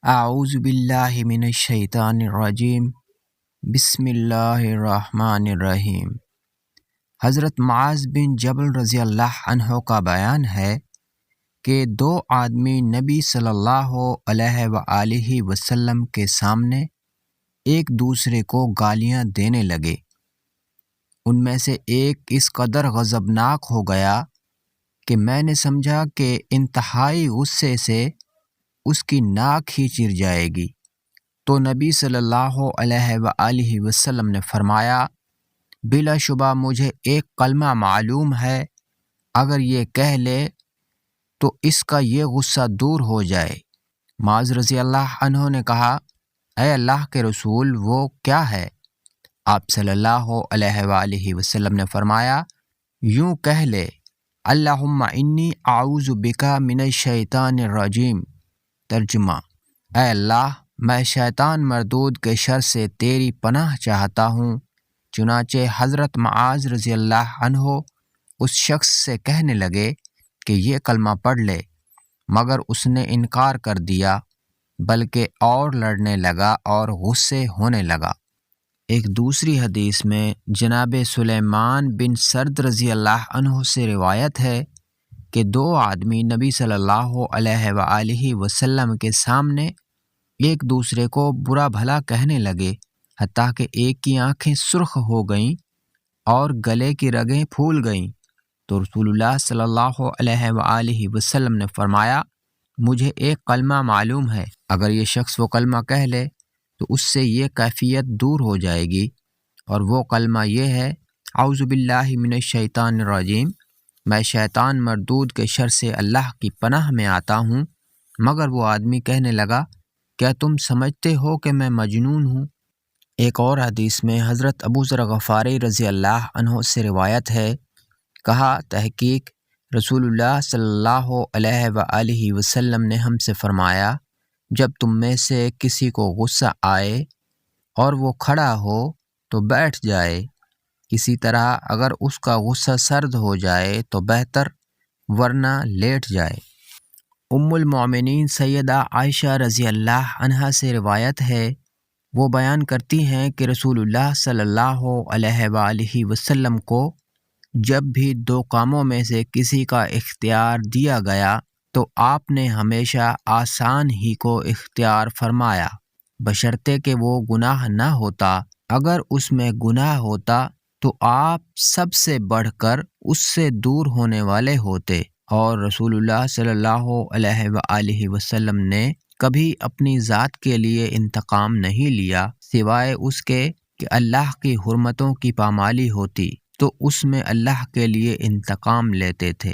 اعوذ باللہ من الشیطان الرجیم بسم اللہ الرحمن الرحیم۔ حضرت معاذ بن جبل رضی اللہ عنہ کا بیان ہے کہ دو آدمی نبی صلی اللہ علیہ وآلہ وسلم کے سامنے ایک دوسرے کو گالیاں دینے لگے۔ ان میں سے ایک اس قدر غضبناک ہو گیا کہ میں نے سمجھا کہ انتہائی غصے سے اس کی ناک ہی چر جائے گی، تو نبی صلی اللہ علیہ وآلہ وسلم نے فرمایا، بلا شبہ مجھے ایک کلمہ معلوم ہے، اگر یہ کہہ لے تو اس کا یہ غصہ دور ہو جائے۔ معاذ رضی اللہ عنہ نے کہا، اے اللہ کے رسول، وہ کیا ہے؟ آپ صلی اللہ علیہ وآلہ وسلم نے فرمایا، یوں کہہ لے، اللہم انی اعوذ بکا من الشیطان الرجیم۔ ترجمہ، اے اللہ، میں شیطان مردود کے شر سے تیری پناہ چاہتا ہوں۔ چنانچہ حضرت معاذ رضی اللہ عنہ اس شخص سے کہنے لگے کہ یہ کلمہ پڑھ لے، مگر اس نے انکار کر دیا، بلکہ اور لڑنے لگا اور غصے ہونے لگا۔ ایک دوسری حدیث میں جناب سلیمان بن سرد رضی اللہ عنہ سے روایت ہے کہ دو آدمی نبی صلی اللہ علیہ وآلہ وسلم کے سامنے ایک دوسرے کو برا بھلا کہنے لگے، حتیٰ کہ ایک کی آنکھیں سرخ ہو گئیں اور گلے کی رگیں پھول گئیں، تو رسول اللہ صلی اللہ علیہ وآلہ وسلم نے فرمایا، مجھے ایک کلمہ معلوم ہے، اگر یہ شخص وہ کلمہ کہہ لے تو اس سے یہ کیفیت دور ہو جائے گی، اور وہ کلمہ یہ ہے، اعوذ باللہ من الشیطان الرجیم، میں شیطان مردود کے شر سے اللہ کی پناہ میں آتا ہوں۔ مگر وہ آدمی کہنے لگا، کیا تم سمجھتے ہو کہ میں مجنون ہوں؟ ایک اور حدیث میں حضرت ابو ذر غفاری رضی اللہ عنہ سے روایت ہے، کہا، تحقیق رسول اللہ صلی اللہ علیہ وآلہ وسلم نے ہم سے فرمایا، جب تم میں سے کسی کو غصہ آئے اور وہ کھڑا ہو تو بیٹھ جائے، اسی طرح اگر اس کا غصہ سرد ہو جائے تو بہتر، ورنہ لیٹ جائے۔ ام المومنین سیدہ عائشہ رضی اللہ عنہا سے روایت ہے، وہ بیان کرتی ہیں کہ رسول اللہ صلی اللہ علیہ وآلہ وسلم کو جب بھی دو کاموں میں سے کسی کا اختیار دیا گیا تو آپ نے ہمیشہ آسان ہی کو اختیار فرمایا، بشرطے کہ وہ گناہ نہ ہوتا۔ اگر اس میں گناہ ہوتا تو آپ سب سے بڑھ کر اس سے دور ہونے والے ہوتے، اور رسول اللہ صلی اللہ علیہ وآلہ وسلم نے کبھی اپنی ذات کے لیے انتقام نہیں لیا، سوائے اس کے کہ اللہ کی حرمتوں کی پامالی ہوتی تو اس میں اللہ کے لیے انتقام لیتے تھے۔